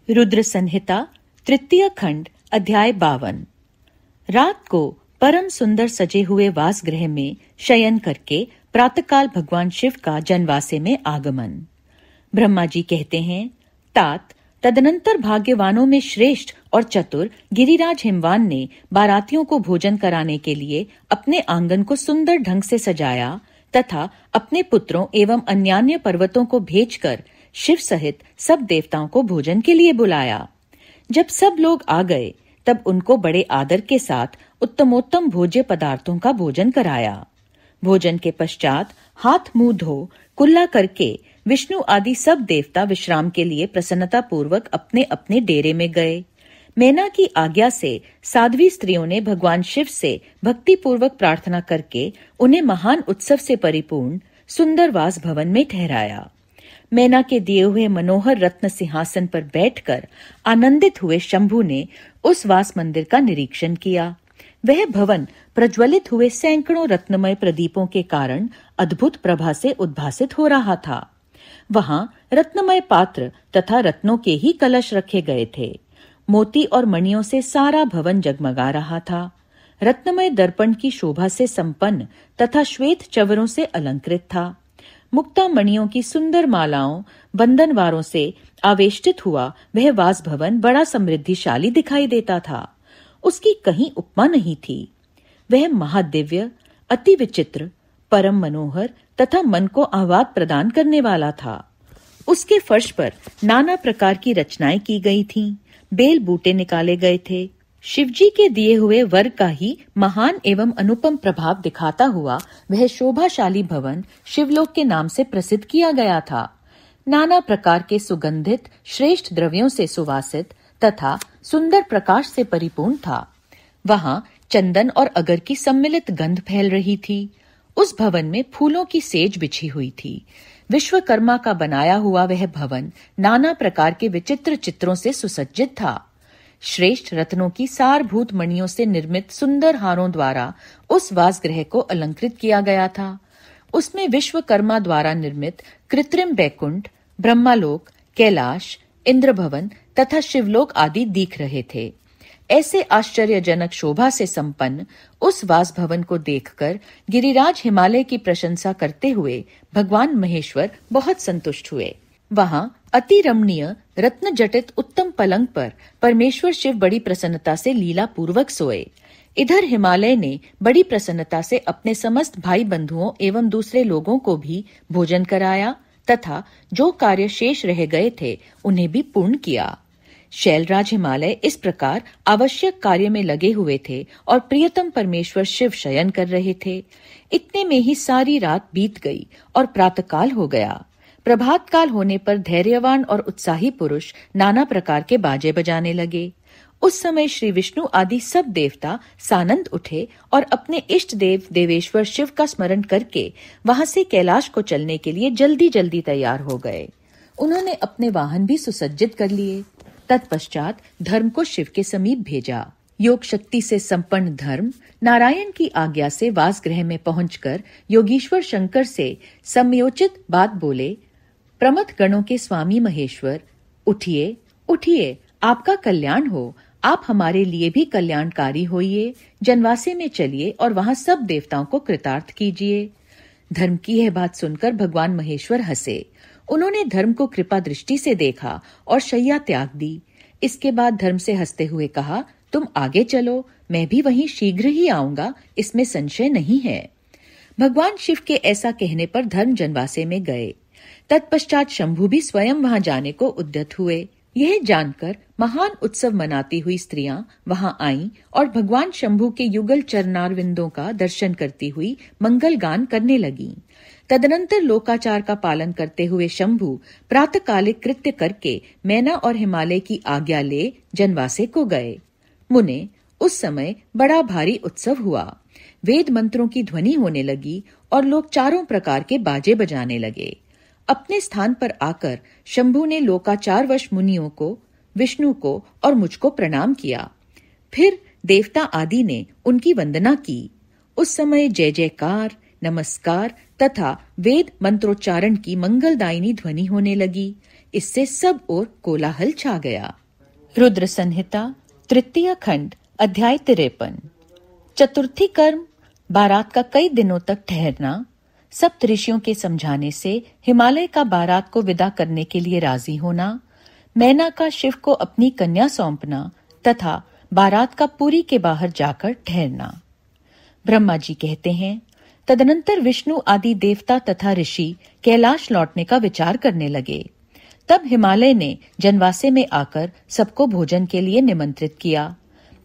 रुद्र संहिता तृतीय खंड अध्याय 52। रात को परम सुंदर सजे हुए वासगृह में शयन करके प्रातःकाल भगवान शिव का जनवासे में आगमन। ब्रह्मा जी कहते हैं, तात तदनंतर भाग्यवानों में श्रेष्ठ और चतुर गिरिराज हिमवान ने बारातियों को भोजन कराने के लिए अपने आंगन को सुंदर ढंग से सजाया तथा अपने पुत्रों एवं अन्यान्य पर्वतों को भेजकर शिव सहित सब देवताओं को भोजन के लिए बुलाया। जब सब लोग आ गए तब उनको बड़े आदर के साथ उत्तमोत्तम भोज्य पदार्थों का भोजन कराया। भोजन के पश्चात हाथ मुंह धो कुल्ला करके विष्णु आदि सब देवता विश्राम के लिए प्रसन्नता पूर्वक अपने अपने डेरे में गए। मैना की आज्ञा से साध्वी स्त्रियों ने भगवान शिव से भक्ति पूर्वक प्रार्थना करके उन्हें महान उत्सव से परिपूर्ण सुंदर वास भवन में ठहराया। मैना के दिए हुए मनोहर रत्न सिंहासन पर बैठकर आनंदित हुए शंभु ने उस वास मंदिर का निरीक्षण किया। वह भवन प्रज्वलित हुए सैकड़ों रत्नमय प्रदीपों के कारण अद्भुत प्रभा से उद्भासित हो रहा था। वहां रत्नमय पात्र तथा रत्नों के ही कलश रखे गए थे। मोती और मणियों से सारा भवन जगमगा रहा था। रत्नमय दर्पण की शोभा से संपन्न तथा श्वेत चवरों से अलंकृत था। मुक्ता मणियों की सुंदर मालाओं बंधनवारों से आवेष्टित हुआ वह वास भवन बड़ा समृद्धिशाली दिखाई देता था। उसकी कहीं उपमा नहीं थी। वह महादिव्य, अति विचित्र, परम मनोहर तथा मन को आह्लाद प्रदान करने वाला था। उसके फर्श पर नाना प्रकार की रचनाएं की गई थीं। बेल बूटे निकाले गए थे। शिवजी के दिए हुए वर का ही महान एवं अनुपम प्रभाव दिखाता हुआ वह शोभाशाली भवन शिवलोक के नाम से प्रसिद्ध किया गया था। नाना प्रकार के सुगंधित श्रेष्ठ द्रव्यों से सुवासित तथा सुंदर प्रकाश से परिपूर्ण था। वहां चंदन और अगर की सम्मिलित गंध फैल रही थी। उस भवन में फूलों की सेज बिछी हुई थी। विश्वकर्मा का बनाया हुआ वह भवन नाना प्रकार के विचित्र चित्रों से सुसज्जित था। श्रेष्ठ रत्नों की सारभूत मणियों से निर्मित सुंदर हारों द्वारा उस वासगृह को अलंकृत किया गया था। उसमें विश्वकर्मा द्वारा निर्मित कृत्रिम बैकुंठ, ब्रह्मालोक, कैलाश, इंद्र भवन तथा शिवलोक आदि दिख रहे थे। ऐसे आश्चर्यजनक शोभा से संपन्न उस वास भवन को देखकर गिरिराज हिमालय की प्रशंसा करते हुए भगवान महेश्वर बहुत संतुष्ट हुए। वहां अति रमणीय रत्न जटित उत्तम पलंग पर परमेश्वर शिव बड़ी प्रसन्नता से लीला पूर्वक सोए। इधर हिमालय ने बड़ी प्रसन्नता से अपने समस्त भाई बंधुओं एवं दूसरे लोगों को भी भोजन कराया तथा जो कार्य शेष रह गए थे उन्हें भी पूर्ण किया। शैलराज हिमालय इस प्रकार आवश्यक कार्य में लगे हुए थे और प्रियतम परमेश्वर शिव शयन कर रहे थे। इतने में ही सारी रात बीत गई और प्रातःकाल हो गया। प्रभात काल होने पर धैर्यवान और उत्साही पुरुष नाना प्रकार के बाजे बजाने लगे। उस समय श्री विष्णु आदि सब देवता सानंद उठे और अपने इष्ट देव देवेश्वर शिव का स्मरण करके वहां से कैलाश को चलने के लिए जल्दी जल्दी तैयार हो गए। उन्होंने अपने वाहन भी सुसज्जित कर लिए। तत्पश्चात धर्म को शिव के समीप भेजा। योग शक्ति से संपन्न धर्म नारायण की आज्ञा से वासगृह में पहुंचकर योगीश्वर शंकर से समयोचित बात बोले। प्रमथ गणों के स्वामी महेश्वर, उठिए उठिए, आपका कल्याण हो। आप हमारे लिए भी कल्याणकारी होइए। जनवासे में चलिए और वहां सब देवताओं को कृतार्थ कीजिए। धर्म की यह बात सुनकर भगवान महेश्वर हंसे। उन्होंने धर्म को कृपा दृष्टि से देखा और शैया त्याग दी। इसके बाद धर्म से हंसते हुए कहा, तुम आगे चलो, मैं भी वहीं शीघ्र ही आऊंगा, इसमें संशय नहीं है। भगवान शिव के ऐसा कहने पर धर्म जनवासे में गए। तत्पश्चात शंभु भी स्वयं वहां जाने को उद्यत हुए। यह जानकर महान उत्सव मनाती हुई स्त्रियां वहां आईं और भगवान शंभु के युगल चरणारविंदों का दर्शन करती हुई मंगल गान करने लगीं। तदनंतर लोकाचार का पालन करते हुए शंभु प्रातःकालिक कृत्य करके मैना और हिमालय की आज्ञा ले जनवासे को गए। मुने, उस समय बड़ा भारी उत्सव हुआ। वेद मंत्रों की ध्वनि होने लगी और लोग चारों प्रकार के बाजे बजाने लगे। अपने स्थान पर आकर शंभु ने लोकाचारवश मुनियों को, विष्णु को और मुझको प्रणाम किया। फिर देवता आदि ने उनकी वंदना की। उस समय जय जयकार, नमस्कार तथा वेद मंत्रोच्चारण की मंगलदायिनी ध्वनि होने लगी। इससे सब ओर कोलाहल छा गया। रुद्र संहिता तृतीय खंड अध्याय 53। चतुर्थी कर्म बारात का कई दिनों तक ठहरना, सप्त ऋषियों के समझाने से हिमालय का बारात को विदा करने के लिए राजी होना, मैना का शिव को अपनी कन्या सौंपना तथा बारात का पुरी के बाहर जाकर ठहरना। ब्रह्मा जी कहते हैं, तदनंतर विष्णु आदि देवता तथा ऋषि कैलाश लौटने का विचार करने लगे। तब हिमालय ने जनवासे में आकर सबको भोजन के लिए निमंत्रित किया।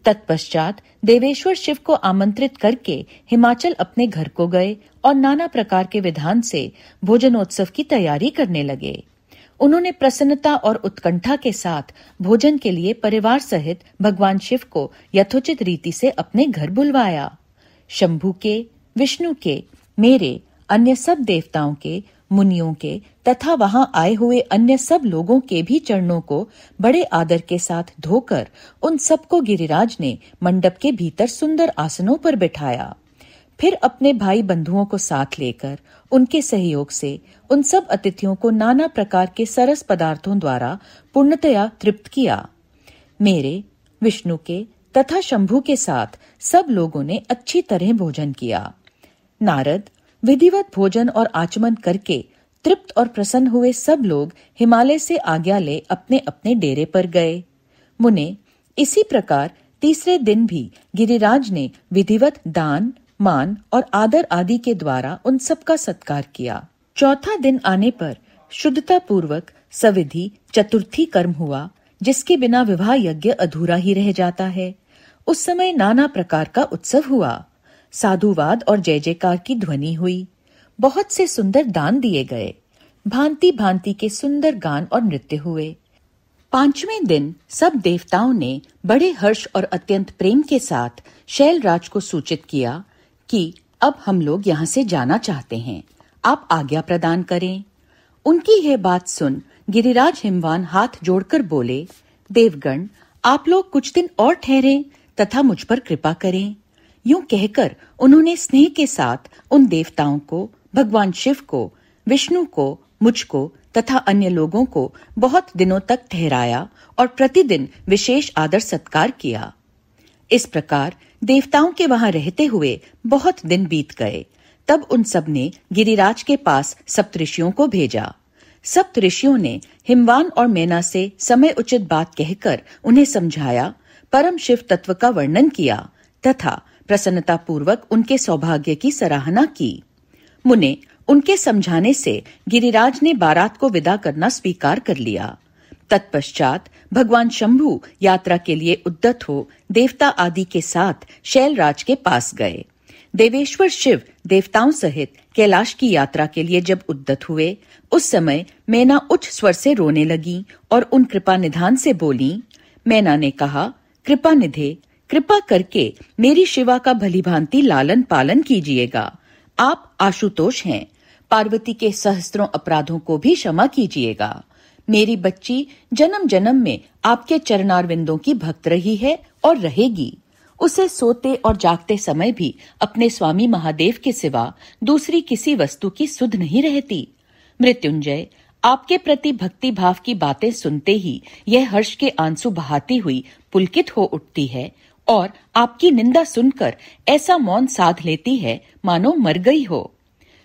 तत्पश्चात देवेश्वर शिव को आमंत्रित करके हिमाचल अपने घर को गए और नाना प्रकार के विधान से भोजनोत्सव की तैयारी करने लगे। उन्होंने प्रसन्नता और उत्कंठा के साथ भोजन के लिए परिवार सहित भगवान शिव को यथोचित रीति से अपने घर बुलवाया। शंभु के, विष्णु के, मेरे, अन्य सब देवताओं के, मुनियों के तथा वहां आए हुए अन्य सब लोगों के भी चरणों को बड़े आदर के साथ धोकर उन सबको गिरिराज ने मंडप के भीतर सुंदर आसनों पर बिठाया। फिर अपने भाई बंधुओं को साथ लेकर उनके सहयोग से उन सब अतिथियों को नाना प्रकार के सरस पदार्थों द्वारा पूर्णतया तृप्त किया। मेरे, विष्णु के तथा शंभु के साथ सब लोगों ने अच्छी तरह भोजन किया। नारद विधिवत भोजन और आचमन करके तृप्त और प्रसन्न हुए सब लोग हिमालय से आज्ञा ले अपने अपने डेरे पर गए। मुने, इसी प्रकार तीसरे दिन भी गिरिराज ने विधिवत दान, मान और आदर आदि के द्वारा उन सबका सत्कार किया। चौथा दिन आने पर शुद्धता पूर्वक सविधि चतुर्थी कर्म हुआ, जिसके बिना विवाह यज्ञ अधूरा ही रह जाता है। उस समय नाना प्रकार का उत्सव हुआ। साधुवाद और जय जयकार की ध्वनि हुई। बहुत से सुंदर दान दिए गए। भांति भांति के सुंदर गान और नृत्य हुए। पांचवें दिन सब देवताओं ने बड़े हर्ष और अत्यंत प्रेम के साथ शैलराज को सूचित किया कि अब हम लोग यहाँ से जाना चाहते हैं, आप आज्ञा प्रदान करें। उनकी यह बात सुन गिरिराज हिमवान हाथ जोड़कर बोले, देवगण, आप लोग कुछ दिन और ठहरें तथा मुझ पर कृपा करें। यूं कहकर उन्होंने स्नेह के साथ उन देवताओं को, भगवान शिव को, विष्णु को, मुझको तथा अन्य लोगों को बहुत दिनों तक ठहराया और प्रतिदिन विशेष आदर सत्कार किया। इस प्रकार देवताओं के वहां रहते हुए बहुत दिन बीत गए। तब उन सब ने गिरिराज के पास सप्तऋषियों को भेजा। सप्तऋषियों ने हिमवान और मैना से समय उचित बात कहकर उन्हें समझाया, परम शिव तत्व का वर्णन किया तथा प्रसन्नता पूर्वक उनके सौभाग्य की सराहना की। मुने, उनके समझाने से गिरिराज ने बारात को विदा करना स्वीकार कर लिया। तत्पश्चात भगवान शंभु यात्रा के लिए उद्यत हो देवता आदि के साथ शैलराज के पास गए। देवेश्वर शिव देवताओं सहित कैलाश की यात्रा के लिए जब उद्यत हुए, उस समय मैना उच्च स्वर से रोने लगी और उन कृपा निधान से बोली। मैना ने कहा, कृपा निधे, कृपा करके मेरी शिवा का भलीभांति लालन पालन कीजिएगा। आप आशुतोष हैं, पार्वती के सहस्त्रों अपराधों को भी क्षमा कीजिएगा। मेरी बच्ची जन्म जन्म में आपके चरणारविंदों की भक्त रही है और रहेगी। उसे सोते और जागते समय भी अपने स्वामी महादेव के सिवा दूसरी किसी वस्तु की सुध नहीं रहती। मृत्युंजय, आपके प्रति भक्ति भाव की बातें सुनते ही यह हर्ष के आंसू बहाती हुई पुलकित हो उठती है और आपकी निंदा सुनकर ऐसा मौन साध लेती है मानो मर गई हो।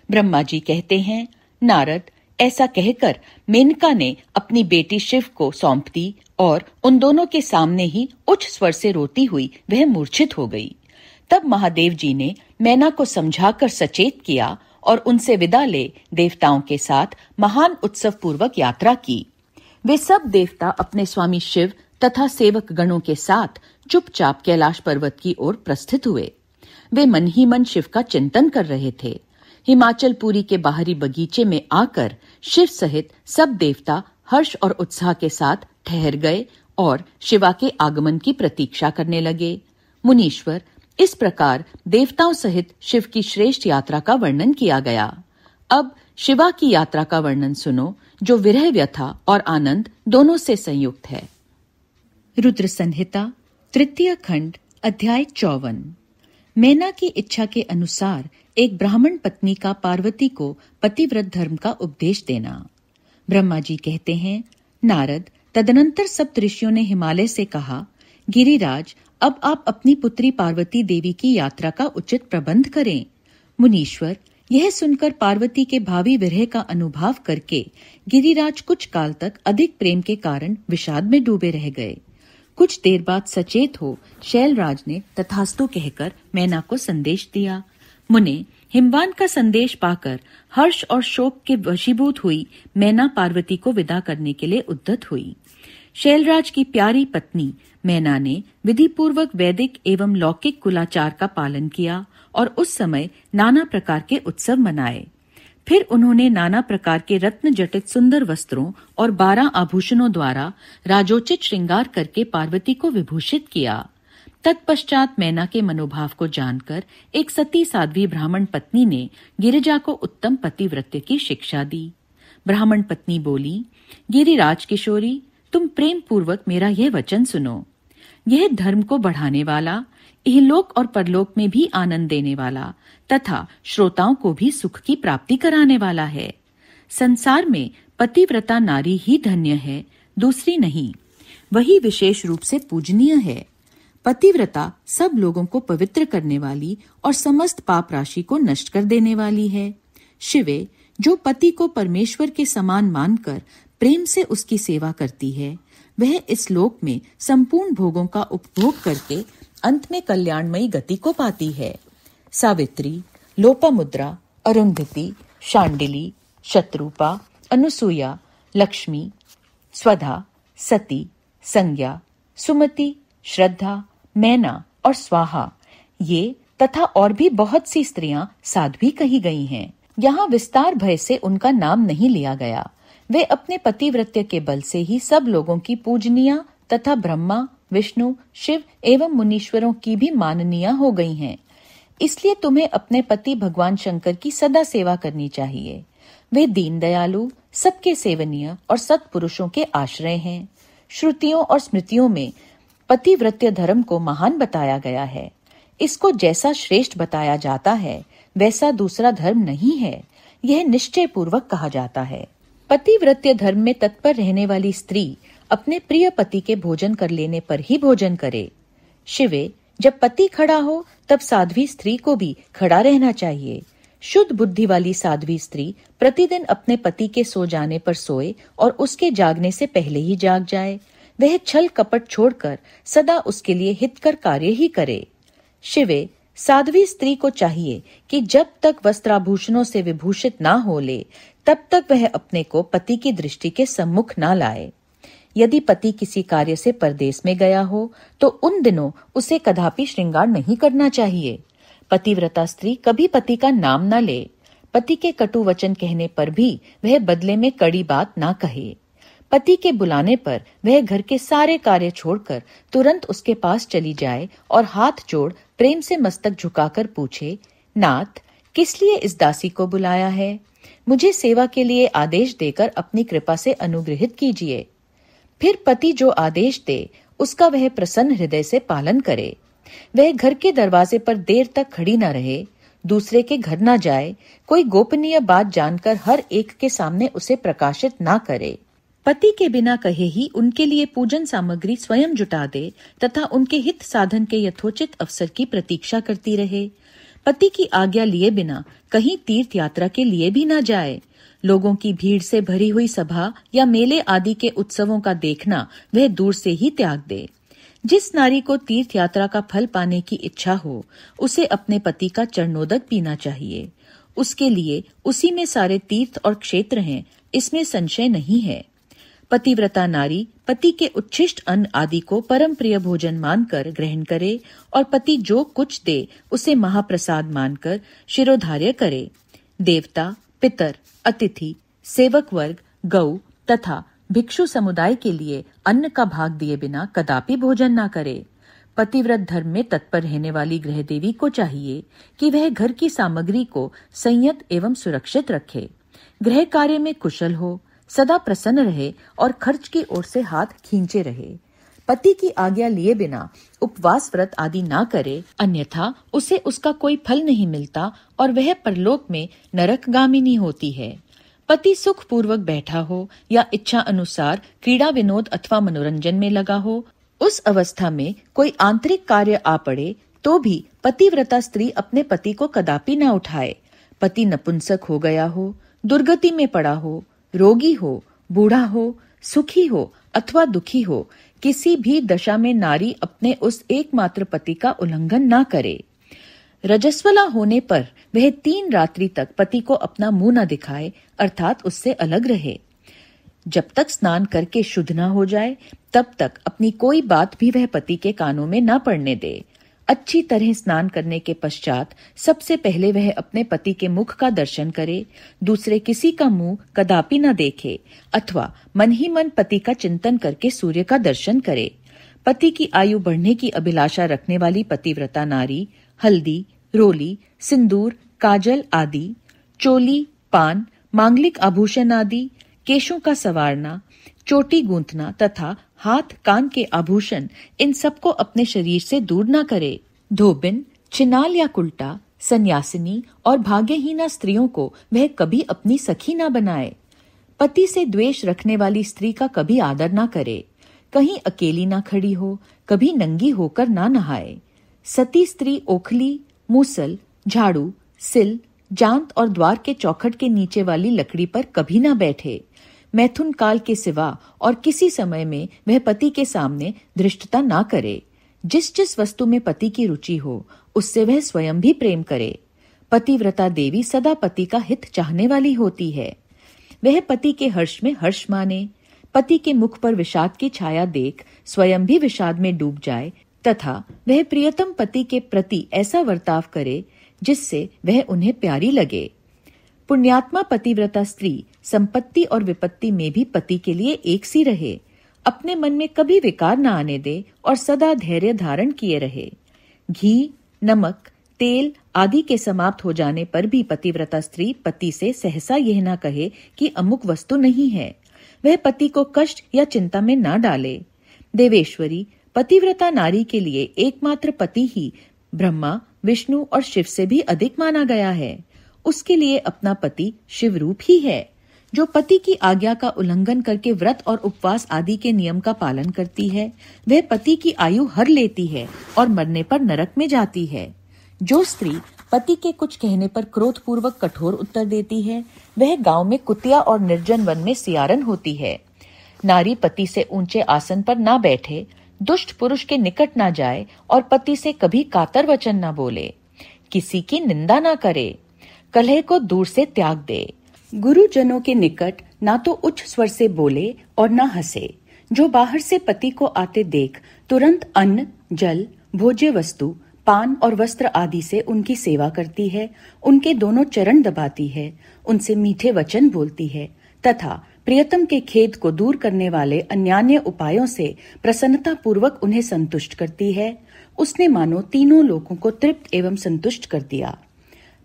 ब्रह्मा जी कहते हैं, नारद, ऐसा कहकर मेनका ने अपनी बेटी शिव को सौंप दी और उन दोनों के सामने ही उच्च स्वर से रोती हुई वह मूर्छित हो गई। तब महादेव जी ने मैना को समझाकर सचेत किया और उनसे विदा ले देवताओं के साथ महान उत्सव पूर्वक यात्रा की। वे सब देवता अपने स्वामी शिव तथा सेवक गणों के साथ चुपचाप कैलाश पर्वत की ओर प्रस्थित हुए। वे मन ही मन शिव का चिंतन कर रहे थे। हिमाचल पुरी के बाहरी बगीचे में आकर शिव सहित सब देवता हर्ष और उत्साह के साथ ठहर गए और शिवा के आगमन की प्रतीक्षा करने लगे। मुनीश्वर, इस प्रकार देवताओं सहित शिव की श्रेष्ठ यात्रा का वर्णन किया गया। अब शिवा की यात्रा का वर्णन सुनो, जो विरह व्यथा और आनंद दोनों से संयुक्त है। रुद्र संहिता तृतीय खंड अध्याय 54। मैना की इच्छा के अनुसार एक ब्राह्मण पत्नी का पार्वती को पतिव्रत धर्म का उपदेश देना। ब्रह्मा जी कहते हैं, नारद, तदनंतर सप्त ऋषियों ने हिमालय से कहा, गिरिराज, अब आप अपनी पुत्री पार्वती देवी की यात्रा का उचित प्रबंध करें। मुनीश्वर, यह सुनकर पार्वती के भावी विरह का अनुभव करके गिरिराज कुछ काल तक अधिक प्रेम के कारण विषाद में डूबे रह गए। कुछ देर बाद सचेत हो शैलराज ने तथास्तु कहकर मैना को संदेश दिया। मुने, हिमवान का संदेश पाकर हर्ष और शोक के वशीभूत हुई मैना पार्वती को विदा करने के लिए उद्यत हुई। शैलराज की प्यारी पत्नी मैना ने विधिपूर्वक वैदिक एवं लौकिक कुलाचार का पालन किया और उस समय नाना प्रकार के उत्सव मनाए। फिर उन्होंने नाना प्रकार के रत्न जटित सुंदर वस्त्रों और 12 आभूषणों द्वारा राजोचित श्रृंगार करके पार्वती को विभूषित किया। तत्पश्चात मैना के मनोभाव को जानकर एक सती साध्वी ब्राह्मण पत्नी ने गिरिजा को उत्तम पतिव्रत्य की शिक्षा दी। ब्राह्मण पत्नी बोली, गिरिराज किशोरी, तुम प्रेम पूर्वक मेरा यह वचन सुनो। यह धर्म को बढ़ाने वाला, इहलोक और परलोक में भी आनंद देने वाला तथा श्रोताओं को भी सुख की प्राप्ति कराने वाला है। संसार में पतिव्रता नारी ही धन्य है, दूसरी नहीं। वही विशेष रूप से पूजनीय है। पतिव्रता सब लोगों को पवित्र करने वाली और समस्त पाप राशि को नष्ट कर देने वाली है। शिवे, जो पति को परमेश्वर के समान मानकर प्रेम से उसकी सेवा करती है, वह इस लोक में संपूर्ण भोगों का उपभोग करके अंत में कल्याणमयी गति को पाती है। सावित्री, लोपामुद्रा, अरुंधति, शांडिली, शत्रुपा, अनुसूया, लक्ष्मी, स्वधा, सती, संज्ञा, सुमति, श्रद्धा, मैना और स्वाहा, ये तथा और भी बहुत सी स्त्रियां साध्वी कही गई हैं। यहाँ विस्तार भय से उनका नाम नहीं लिया गया। वे अपने पतिव्रत्य के बल से ही सब लोगों की पूजनीय तथा ब्रह्मा, विष्णु, शिव एवं मुनीश्वरों की भी माननीय हो गई हैं। इसलिए तुम्हें अपने पति भगवान शंकर की सदा सेवा करनी चाहिए। वे दीन दयालु, सबके सेवनीय और सत्पुरुषों के आश्रय हैं। श्रुतियों और स्मृतियों में पतिव्रत्य धर्म को महान बताया गया है। इसको जैसा श्रेष्ठ बताया जाता है वैसा दूसरा धर्म नहीं है, यह निश्चय पूर्वक कहा जाता है। पतिव्रत्य धर्म में तत्पर रहने वाली स्त्री अपने प्रिय पति के भोजन कर लेने पर ही भोजन करे। शिवे, जब पति खड़ा हो तब साध्वी स्त्री को भी खड़ा रहना चाहिए। शुद्ध बुद्धि वाली साध्वी स्त्री प्रतिदिन अपने पति के सो जाने पर सोए और उसके जागने से पहले ही जाग जाए। वह छल कपट छोड़कर सदा उसके लिए हितकर कार्य ही करे। शिवे, साध्वी स्त्री को चाहिए कि जब तक वस्त्राभूषणों से विभूषित ना हो ले, तब तक वह अपने को पति की दृष्टि के सम्मुख ना लाए। यदि पति किसी कार्य से परदेश में गया हो तो उन दिनों उसे कदापि श्रृंगार नहीं करना चाहिए। पतिव्रता स्त्री कभी पति का नाम न ले। पति के कटु वचन कहने पर भी वह बदले में कड़ी बात ना कहे। पति के बुलाने पर वह घर के सारे कार्य छोड़कर तुरंत उसके पास चली जाए और हाथ जोड़ प्रेम से मस्तक झुकाकर पूछे, नाथ, किस लिए इस दासी को बुलाया है? मुझे सेवा के लिए आदेश देकर अपनी कृपा से अनुग्रहित कीजिए। फिर पति जो आदेश दे उसका वह प्रसन्न हृदय से पालन करे। वह घर के दरवाजे पर देर तक खड़ी न रहे, दूसरे के घर न जाए, कोई गोपनीय बात जानकर हर एक के सामने उसे प्रकाशित ना करे। पति के बिना कहे ही उनके लिए पूजन सामग्री स्वयं जुटा दे तथा उनके हित साधन के यथोचित अवसर की प्रतीक्षा करती रहे। पति की आज्ञा लिए बिना कहीं तीर्थ यात्रा के लिए भी न जाए। लोगों की भीड़ से भरी हुई सभा या मेले आदि के उत्सवों का देखना वह दूर से ही त्याग दे। जिस नारी को तीर्थ यात्रा का फल पाने की इच्छा हो, उसे अपने पति का चरणोदक पीना चाहिए। उसके लिए उसी में सारे तीर्थ और क्षेत्र हैं, इसमें संशय नहीं है। पतिव्रता नारी पति के उच्छिष्ट अन्न आदि को परम प्रिय भोजन मानकर ग्रहण करे और पति जो कुछ दे उसे महाप्रसाद मानकर शिरोधार्य करे। देवता, पितर, अतिथि, सेवक वर्ग, गौ तथा भिक्षु समुदाय के लिए अन्न का भाग दिए बिना कदापि भोजन न करे। पतिव्रत धर्म में तत्पर रहने वाली गृह देवी को चाहिए कि वह घर की सामग्री को संयत एवं सुरक्षित रखे, गृह कार्य में कुशल हो, सदा प्रसन्न रहे और खर्च की ओर से हाथ खींचे रहे। पति की आज्ञा लिए बिना उपवास व्रत आदि ना करे, अन्यथा उसे उसका कोई फल नहीं मिलता और वह परलोक में नरकगामिनी होती है। पति सुख पूर्वक बैठा हो या इच्छा अनुसार क्रीड़ा विनोद अथवा मनोरंजन में लगा हो, उस अवस्था में कोई आंतरिक कार्य आ पड़े तो भी पतिव्रता स्त्री अपने पति को कदापि न उठाए। पति नपुंसक हो गया हो, दुर्गति में पड़ा हो, रोगी हो, बूढ़ा हो, सुखी हो अथवा दुखी हो, किसी भी दशा में नारी अपने उस एकमात्र पति का उल्लंघन न करे। रजस्वला होने पर वह 3 रात्रि तक पति को अपना मुंह न दिखाए, अर्थात उससे अलग रहे। जब तक स्नान करके शुद्ध न हो जाए तब तक अपनी कोई बात भी वह पति के कानों में न पड़ने दे। अच्छी तरह स्नान करने के पश्चात सबसे पहले वह अपने पति के मुख का दर्शन करे, दूसरे किसी का मुंह कदापि न देखे अथवा मन ही मन पति का चिंतन करके सूर्य का दर्शन करे। पति की आयु बढ़ने की अभिलाषा रखने वाली पतिव्रता नारी हल्दी, रोली, सिंदूर, काजल आदि, चोली, पान, मांगलिक आभूषण आदि, केशों का संवारना, चोटी गूंथना तथा हाथ कान के आभूषण, इन सबको अपने शरीर से दूर न करे। धोबिन, चिनाल या कुल्टा, सन्यासिनी और भाग्यहीना स्त्रियों को वह कभी अपनी सखी न बनाए। पति से द्वेष रखने वाली स्त्री का कभी आदर न करे। कहीं अकेली न खड़ी हो, कभी नंगी होकर ना नहाए। सती स्त्री ओखली, मूसल, झाड़ू, सिल, जांत और द्वार के चौखट के नीचे वाली लकड़ी पर कभी न बैठे। मैथुन काल के सिवा और किसी समय में वह पति के सामने धृष्टता ना करे। जिस जिस वस्तु में पति की रुचि हो उससे वह स्वयं भी प्रेम करे। पतिव्रता देवी सदा पति का हित चाहने वाली होती है। वह पति के हर्ष में हर्ष माने, पति के मुख पर विषाद की छाया देख स्वयं भी विषाद में डूब जाए तथा वह प्रियतम पति के प्रति ऐसा वर्ताव करे जिससे वह उन्हें प्यारी लगे। पुण्यात्मा पतिव्रता स्त्री संपत्ति और विपत्ति में भी पति के लिए एक सी रहे, अपने मन में कभी विकार न आने दे और सदा धैर्य धारण किए रहे। घी, नमक, तेल आदि के समाप्त हो जाने पर भी पतिव्रता स्त्री पति से सहसा यह न कहे कि अमुक वस्तु नहीं है। वह पति को कष्ट या चिंता में न डाले। देवेश्वरी पतिव्रता नारी के लिए एकमात्र पति ही ब्रह्मा, विष्णु और शिव से भी अधिक माना गया है। उसके लिए अपना पति शिव रूप ही है। जो पति की आज्ञा का उल्लंघन करके व्रत और उपवास आदि के नियम का पालन करती है, वह पति की आयु हर लेती है और मरने पर नरक में जाती है। जो स्त्री पति के कुछ कहने पर क्रोधपूर्वक कठोर उत्तर देती है, वह गांव में कुतिया और निर्जन वन में सियारन होती है। नारी पति से ऊंचे आसन पर ना बैठे, दुष्ट पुरुष के निकट ना जाए और पति से कभी कातर वचन ना बोले। किसी की निंदा ना करे, कलह को दूर से त्याग दे। गुरुजनों के निकट ना तो उच्च स्वर से बोले और ना हंसे। जो बाहर से पति को आते देख तुरंत अन्न, जल, भोज्य वस्तु, पान और वस्त्र आदि से उनकी सेवा करती है, उनके दोनों चरण दबाती है, उनसे मीठे वचन बोलती है तथा प्रियतम के खेद को दूर करने वाले अन्यान्य उपायों से प्रसन्नता पूर्वक उन्हें संतुष्ट करती है, उसने मानो तीनों लोगों को तृप्त एवं संतुष्ट कर दिया।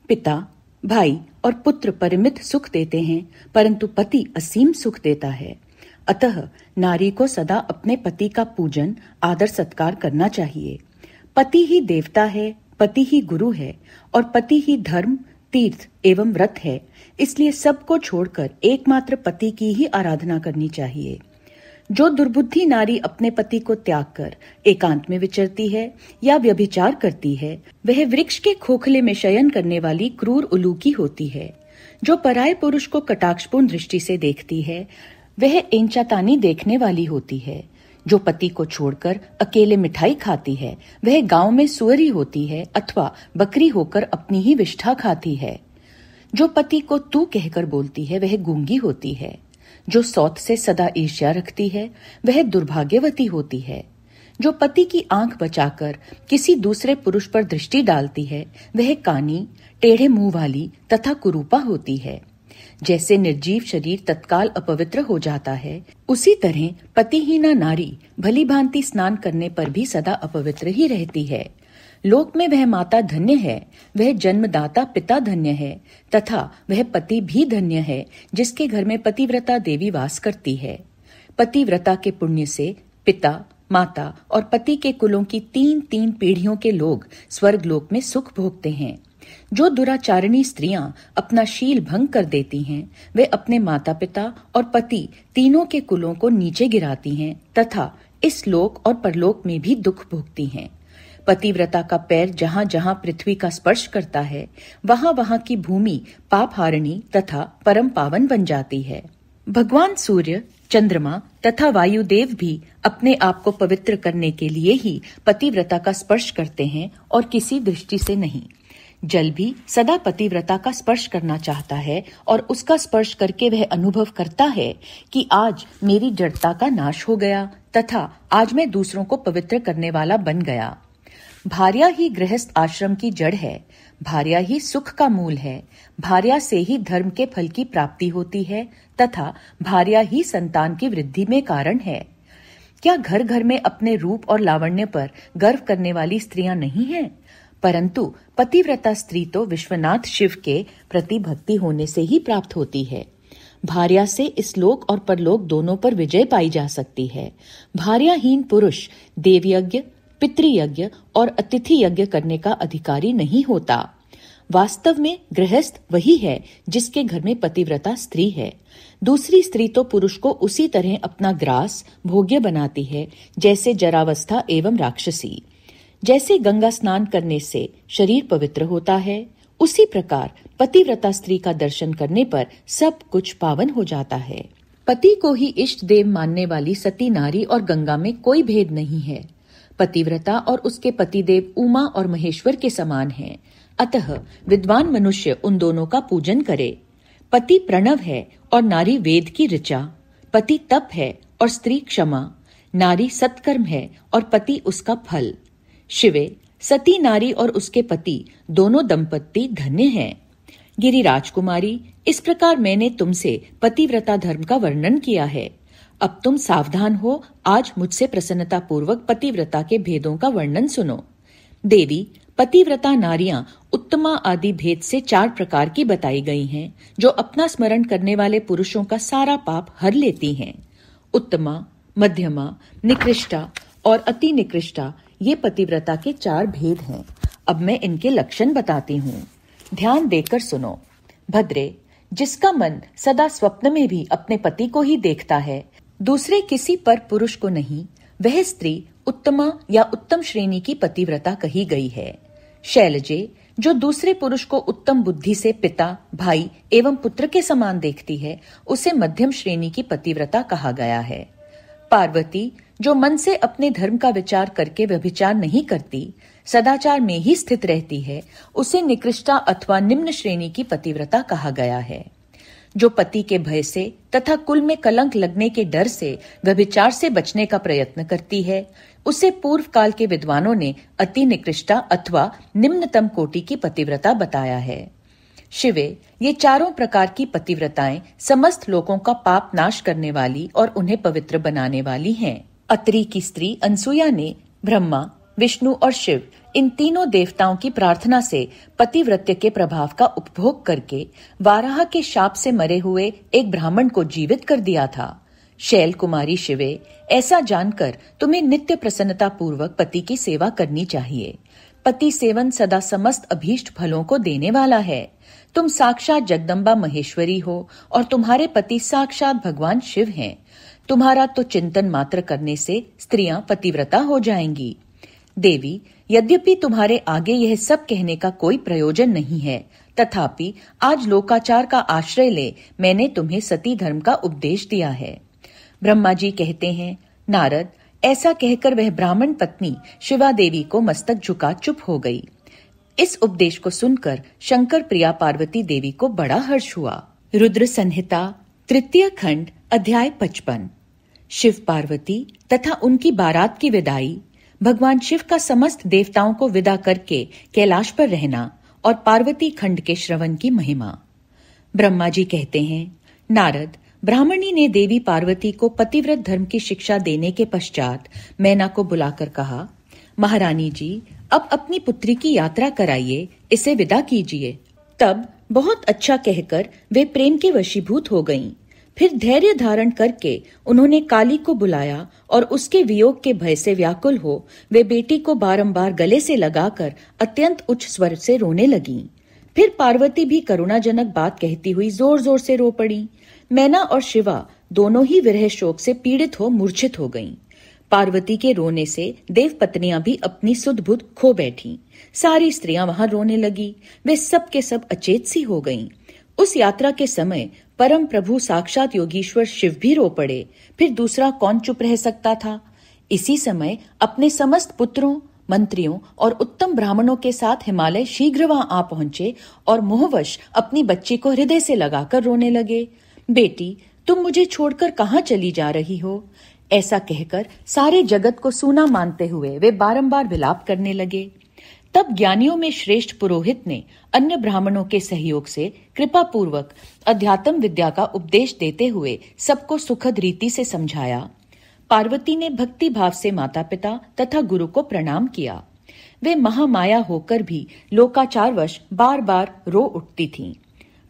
पिता, भाई और पुत्र परिमित सुख देते हैं, परंतु पति असीम सुख देता है। अतः नारी को सदा अपने पति का पूजन, आदर सत्कार करना चाहिए। पति ही देवता है, पति ही गुरु है और पति ही धर्म, तीर्थ एवं व्रत है। इसलिए सबको छोड़कर एकमात्र पति की ही आराधना करनी चाहिए। जो दुर्बुद्धि नारी अपने पति को त्याग कर एकांत में विचरती है या व्यभिचार करती है, वह वृक्ष के खोखले में शयन करने वाली क्रूर उलूकी होती है। जो पराये पुरुष को कटाक्षपूर्ण दृष्टि से देखती है, वह एंचातानी देखने वाली होती है। जो पति को छोड़कर अकेले मिठाई खाती है, वह गांव में सुअरी होती है अथवा बकरी होकर अपनी ही विष्ठा खाती है। जो पति को तू कहकर बोलती है, वह गूंगी होती है। जो सौत से सदा ईर्ष्या रखती है, वह दुर्भाग्यवती होती है। जो पति की आंख बचाकर किसी दूसरे पुरुष पर दृष्टि डालती है, वह कानी, टेढ़े मुंह वाली तथा कुरूपा होती है। जैसे निर्जीव शरीर तत्काल अपवित्र हो जाता है, उसी तरह पतिहीना नारी भली भांति स्नान करने पर भी सदा अपवित्र ही रहती है। लोक में वह माता धन्य है, वह जन्मदाता पिता धन्य है तथा वह पति भी धन्य है जिसके घर में पतिव्रता देवी वास करती है। पतिव्रता के पुण्य से पिता, माता और पति के कुलों की 3-3 पीढ़ियों के लोग स्वर्ग लोक में सुख भोगते हैं। जो दुराचारिणी स्त्रियां अपना शील भंग कर देती हैं, वे अपने माता पिता और पति तीनों के कुलों को नीचे गिराती हैं तथा इस लोक और परलोक में भी दुख भोगती हैं। पतिव्रता का पैर जहां जहां पृथ्वी का स्पर्श करता है, वहां वहां की भूमि पाप हारिणी तथा परम पावन बन जाती है। भगवान सूर्य, चंद्रमा तथा वायुदेव भी अपने आप को पवित्र करने के लिए ही पतिव्रता का स्पर्श करते हैं और किसी दृष्टि से नहीं। जल भी सदा पतिव्रता का स्पर्श करना चाहता है और उसका स्पर्श करके वह अनुभव करता है कि आज मेरी जड़ता का नाश हो गया तथा आज मैं दूसरों को पवित्र करने वाला बन गया। भार्या ही गृहस्थ आश्रम की जड़ है, भार्या ही सुख का मूल है, भार्या से ही धर्म के फल की प्राप्ति होती है तथा भार्या ही संतान की वृद्धि में कारण है। क्या घर घर में अपने रूप और लावण्य पर गर्व करने वाली स्त्रियां नहीं हैं? परंतु पतिव्रता स्त्री तो विश्वनाथ शिव के प्रति भक्ति होने से ही प्राप्त होती है। भार्या से इस लोक और परलोक दोनों पर विजय पाई जा सकती है। भार्याहीन पुरुष देवयज्ञ, पितृयज्ञ और अतिथि यज्ञ करने का अधिकारी नहीं होता। वास्तव में गृहस्थ वही है जिसके घर में पतिव्रता स्त्री है। दूसरी स्त्री तो पुरुष को उसी तरह अपना ग्रास भोग्य बनाती है जैसे जरावस्था एवं राक्षसी। जैसे गंगा स्नान करने से शरीर पवित्र होता है, उसी प्रकार पतिव्रता स्त्री का दर्शन करने पर सब कुछ पावन हो जाता है। पति को ही इष्ट देव मानने वाली सती नारी और गंगा में कोई भेद नहीं है। पतिव्रता और उसके पतिदेव उमा और महेश्वर के समान हैं। अतः विद्वान मनुष्य उन दोनों का पूजन करे। पति प्रणव है और नारी वेद की ऋचा। पति तप है और स्त्री क्षमा। नारी सत्कर्म है और पति उसका फल। शिवे, सती नारी और उसके पति दोनों दंपत्ति धन्य हैं। गिरिराज कुमारी, इस प्रकार मैंने तुमसे पतिव्रता धर्म का वर्णन किया है। अब तुम सावधान हो, आज मुझसे प्रसन्नता पूर्वक पतिव्रता के भेदों का वर्णन सुनो। देवी, पतिव्रता नारियां उत्तमा आदि भेद से 4 प्रकार की बताई गई हैं, जो अपना स्मरण करने वाले पुरुषों का सारा पाप हर लेती हैं। उत्तमा, मध्यमा, निकृष्टा और अति निकृष्टा, ये पतिव्रता के 4 भेद हैं। अब मैं इनके लक्षण बताती हूँ, ध्यान देकर सुनो। भद्रे, जिसका मन सदा स्वप्न में भी अपने पति को ही देखता है, दूसरे किसी पर पुरुष को नहीं, वह स्त्री उत्तमा या उत्तम श्रेणी की पतिव्रता कही गई है। शैलजे, जो दूसरे पुरुष को उत्तम बुद्धि से पिता, भाई एवं पुत्र के समान देखती है, उसे मध्यम श्रेणी की पतिव्रता कहा गया है। पार्वती, जो मन से अपने धर्म का विचार करके व्यभिचार नहीं करती, सदाचार में ही स्थित रहती है, उसे निकृष्टा अथवा निम्न श्रेणी की पतिव्रता कहा गया है। जो पति के भय से तथा कुल में कलंक लगने के डर से व्यभिचार से बचने का प्रयत्न करती है, उसे पूर्व काल के विद्वानों ने अति निकृष्टा अथवा निम्नतम कोटि की पतिव्रता बताया है। शिवे, ये 4 प्रकार की पतिव्रताएं समस्त लोगों का पाप नाश करने वाली और उन्हें पवित्र बनाने वाली हैं। अत्रि की स्त्री अनसुया ने ब्रह्मा, विष्णु और शिव इन तीनों देवताओं की प्रार्थना से पतिव्रत्य के प्रभाव का उपभोग करके वाराह के शाप से मरे हुए एक ब्राह्मण को जीवित कर दिया था। शैल कुमारी शिवे, ऐसा जानकर तुम्हें नित्य प्रसन्नता पूर्वक पति की सेवा करनी चाहिए। पति सेवन सदा समस्त अभीष्ट फलों को देने वाला है। तुम साक्षात जगदम्बा महेश्वरी हो और तुम्हारे पति साक्षात भगवान शिव हैं। तुम्हारा तो चिंतन मात्र करने से स्त्रियां पतिव्रता हो जाएंगी। देवी, यद्यपि तुम्हारे आगे यह सब कहने का कोई प्रयोजन नहीं है, तथापि आज लोकाचार का आश्रय ले मैंने तुम्हें सती धर्म का उपदेश दिया है। ब्रह्मा जी कहते हैं, नारद, ऐसा कहकर वह ब्राह्मण पत्नी शिवा देवी को मस्तक झुका चुप हो गई। इस उपदेश को सुनकर शंकर प्रिया पार्वती देवी को बड़ा हर्ष हुआ। रुद्र संहिता 3 खंड अध्याय 55। शिव पार्वती तथा उनकी बारात की विदाई, भगवान शिव का समस्त देवताओं को विदा करके कैलाश पर रहना और पार्वती खंड के श्रवण की महिमा। ब्रह्मा जी कहते हैं, नारद, ब्राह्मणी ने देवी पार्वती को पतिव्रत धर्म की शिक्षा देने के पश्चात मैना को बुलाकर कहा, महारानी जी, अब अपनी पुत्री की यात्रा कराइए, इसे विदा कीजिए। तब बहुत अच्छा कहकर वे प्रेम के वशीभूत हो गईं। फिर धैर्य धारण करके उन्होंने काली को बुलाया और उसके वियोग के भय से व्याकुल हो वे बेटी को बारंबार गले से लगाकर अत्यंत उच्च स्वर से रोने लगीं। फिर पार्वती भी करुणाजनक बात कहती हुई जोर जोर से रो पड़ी। मैना और शिवा दोनों ही विरह शोक से पीड़ित हो मूर्छित हो गईं। पार्वती के रोने से देव पत्नियां भी अपनी सुध बुध खो बैठी। सारी स्त्रियां वहां रोने लगी। वे सब के सब अचेत सी हो गईं। उस यात्रा के समय परम प्रभु साक्षात योगीश्वर शिव भी रो पड़े। फिर दूसरा कौन चुप रह सकता था। इसी समय अपने समस्त पुत्रों, मंत्रियों और उत्तम ब्राह्मणों के साथ हिमालय शीघ्र वहां आ पहुंचे और मोहवश अपनी बच्ची को हृदय से लगाकर रोने लगे। बेटी, तुम मुझे छोड़कर कहां चली जा रही हो? ऐसा कहकर सारे जगत को सूना मानते हुए वे बारंबार विलाप करने लगे। तब ज्ञानियों में श्रेष्ठ पुरोहित ने अन्य ब्राह्मणों के सहयोग से कृपा पूर्वक अध्यात्म विद्या का उपदेश देते हुए सबको सुखद रीति से समझाया। पार्वती ने भक्ति भाव से माता पिता तथा गुरु को प्रणाम किया। वे महामाया होकर भी लोकाचारवश बार बार रो उठती थीं।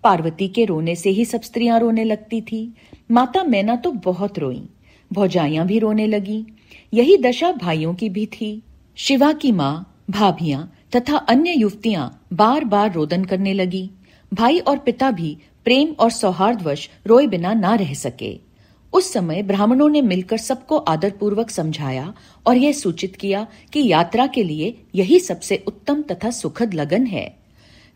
पार्वती के रोने से ही सब स्त्रियां रोने लगती थी। माता मैना तो बहुत रोईं। भौजाइयां भी रोने लगी। यही दशा भाइयों की भी थी। शिवा की माँ, भाभियां तथा अन्य युवतियां बार बार रोदन करने लगी। भाई और पिता भी प्रेम और सौहार्दवश रोए बिना ना रह सके। उस समय ब्राह्मणों ने मिलकर सबको आदरपूर्वक समझाया और यह सूचित किया कि यात्रा के लिए यही सबसे उत्तम तथा सुखद लगन है।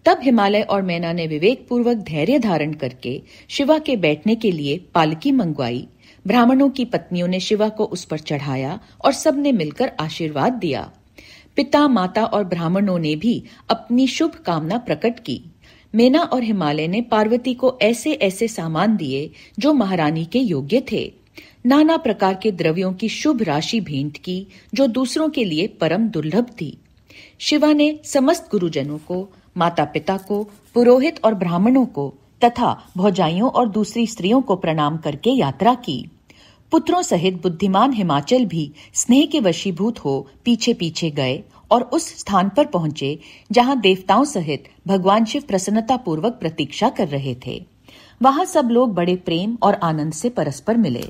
तब हिमालय और मैना ने विवेक पूर्वक धैर्य धारण करके शिवा के बैठने के लिए पालकी मंगवाई। ब्राह्मणों की पत्नियों ने शिवा को उस पर चढ़ाया और सबने मिलकर आशीर्वाद दिया। पिता, माता और ब्राह्मणों ने भी अपनी शुभ कामना प्रकट की। मैना और हिमालय ने पार्वती को ऐसे ऐसे सामान दिए जो महारानी के योग्य थे। नाना प्रकार के द्रव्यों की शुभ राशि भेंट की जो दूसरों के लिए परम दुर्लभ थी। शिवा ने समस्त गुरुजनों को, माता पिता को, पुरोहित और ब्राह्मणों को तथा भौजाइयों और दूसरी स्त्रियों को प्रणाम करके यात्रा की। पुत्रों सहित बुद्धिमान हिमाचल भी स्नेह के वशीभूत हो पीछे पीछे गए और उस स्थान पर पहुंचे जहां देवताओं सहित भगवान शिव प्रसन्नता पूर्वक प्रतीक्षा कर रहे थे। वहां सब लोग बड़े प्रेम और आनंद से परस्पर मिले।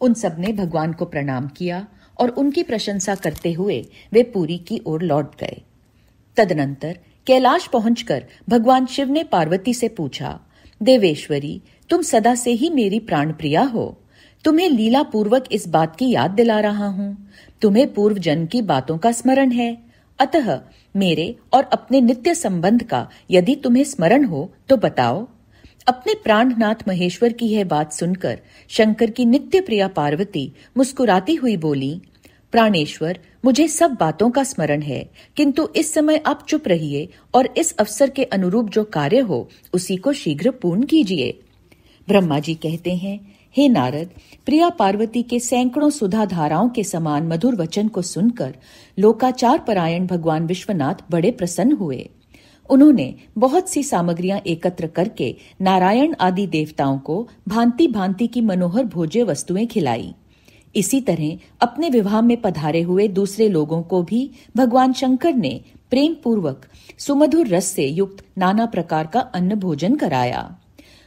उन सब ने भगवान को प्रणाम किया और उनकी प्रशंसा करते हुए वे पुरी की ओर लौट गए। तदनंतर कैलाश पहुंचकर भगवान शिव ने पार्वती से पूछा, देवेश्वरी, तुम सदा से ही मेरी प्राण प्रिया हो। तुम्हें लीला पूर्वक इस बात की याद दिला रहा हूँ। तुम्हें पूर्व जन्म की बातों का स्मरण है। अतः मेरे और अपने नित्य संबंध का यदि तुम्हें स्मरण हो तो बताओ। अपने प्राणनाथ महेश्वर की यह बात सुनकर शंकर की नित्य प्रिया पार्वती मुस्कुराती हुई बोली, प्राणेश्वर, मुझे सब बातों का स्मरण है, किंतु इस समय आप चुप रहिए और इस अवसर के अनुरूप जो कार्य हो उसी को शीघ्र पूर्ण कीजिए। ब्रह्मा जी कहते हैं, हे नारद, प्रिया पार्वती के सैकड़ों सुधा धाराओं के समान मधुर वचन को सुनकर लोकाचार परायण भगवान विश्वनाथ बड़े प्रसन्न हुए। उन्होंने बहुत सी सामग्रियां एकत्र करके नारायण आदि देवताओं को भांति भांति की मनोहर भोज्य वस्तुएं खिलाई। इसी तरह अपने विवाह में पधारे हुए दूसरे लोगों को भी भगवान शंकर ने प्रेम पूर्वक सुमधुर रस से युक्त नाना प्रकार का अन्न भोजन कराया।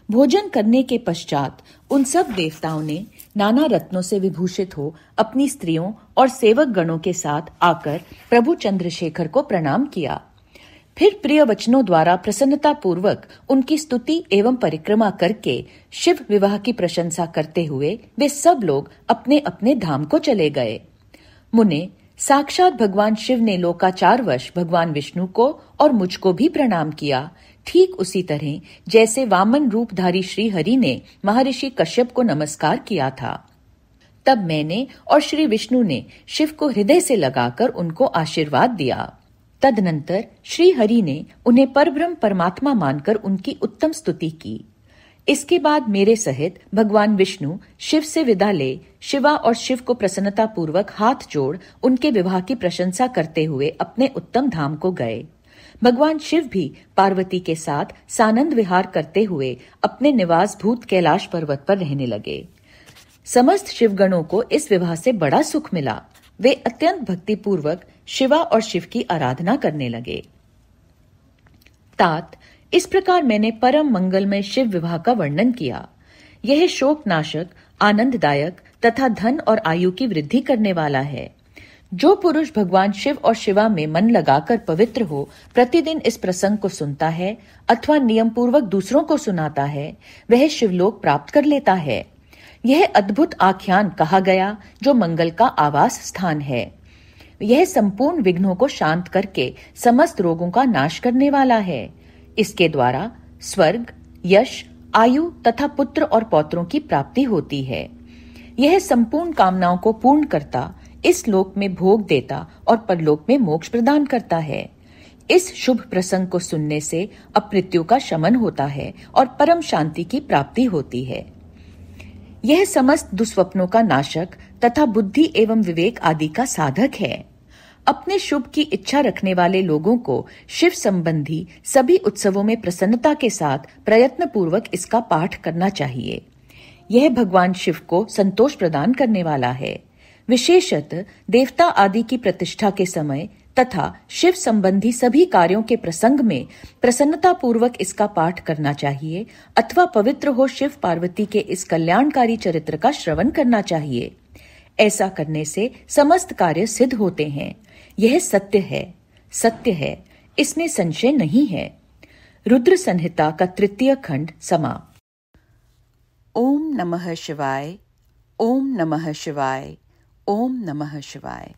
भोजन करने के पश्चात उन सब देवताओं ने नाना रत्नों से विभूषित हो अपनी स्त्रियों और सेवक गणों के साथ आकर प्रभु चंद्रशेखर को प्रणाम किया। फिर प्रिय वचनों द्वारा प्रसन्नता पूर्वक उनकी स्तुति एवं परिक्रमा करके शिव विवाह की प्रशंसा करते हुए वे सब लोग अपने अपने धाम को चले गए। मुने, साक्षात भगवान शिव ने लोकाचारवश भगवान विष्णु को और मुझको भी प्रणाम किया, ठीक उसी तरह जैसे वामन रूपधारी श्री हरि ने महर्षि कश्यप को नमस्कार किया था। तब मैंने और श्री विष्णु ने शिव को हृदय से लगाकर उनको आशीर्वाद दिया। तदनंतर श्री हरि ने उन्हें परब्रह्म परमात्मा मानकर उनकी उत्तम स्तुति की। इसके बाद मेरे सहित भगवान विष्णु शिव से विदा ले शिवा और शिव को प्रसन्नता पूर्वक हाथ जोड़ उनके विवाह की प्रशंसा करते हुए अपने उत्तम धाम को गए। भगवान शिव भी पार्वती के साथ सानंद विहार करते हुए अपने निवास भूत कैलाश पर्वत पर रहने लगे। समस्त शिवगणों को इस विवाह से बड़ा सुख मिला। वे अत्यंत भक्ति पूर्वक शिवा और शिव की आराधना करने लगे। तात, इस प्रकार मैंने परम मंगलमय शिव विवाह का वर्णन किया। यह शोकनाशक, आनंददायक तथा धन और आयु की वृद्धि करने वाला है। जो पुरुष भगवान शिव और शिवा में मन लगाकर पवित्र हो, प्रतिदिन इस प्रसंग को सुनता है अथवा नियम पूर्वक दूसरों को सुनाता है, वह शिवलोक प्राप्त कर लेता है। यह अद्भुत आख्यान कहा गया जो मंगल का आवास स्थान है। यह संपूर्ण विघ्नों को शांत करके समस्त रोगों का नाश करने वाला है। इसके द्वारा स्वर्ग, यश, आयु तथा पुत्र और पौत्रों की प्राप्ति होती है। यह संपूर्ण कामनाओं को पूर्ण करता, इस लोक में भोग देता और परलोक में मोक्ष प्रदान करता है। इस शुभ प्रसंग को सुनने से अपमृत्यु का शमन होता है और परम शांति की प्राप्ति होती है। यह समस्त दुस्वप्नों का नाशक तथा बुद्धि एवं विवेक आदि का साधक है। अपने शुभ की इच्छा रखने वाले लोगों को शिव संबंधी सभी उत्सवों में प्रसन्नता के साथ प्रयत्न पूर्वक इसका पाठ करना चाहिए। यह भगवान शिव को संतोष प्रदान करने वाला है। विशेषतः देवता आदि की प्रतिष्ठा के समय तथा शिव संबंधी सभी कार्यों के प्रसंग में प्रसन्नता पूर्वक इसका पाठ करना चाहिए अथवा पवित्र हो शिव पार्वती के इस कल्याणकारी चरित्र का श्रवण करना चाहिए। ऐसा करने से समस्त कार्य सिद्ध होते हैं। यह सत्य है, सत्य है, इसमें संशय नहीं है। रुद्र संहिता का 3 खंड समाप्त। ओम नमः शिवाय, ओम नमः शिवाय, ओम नमः शिवाय।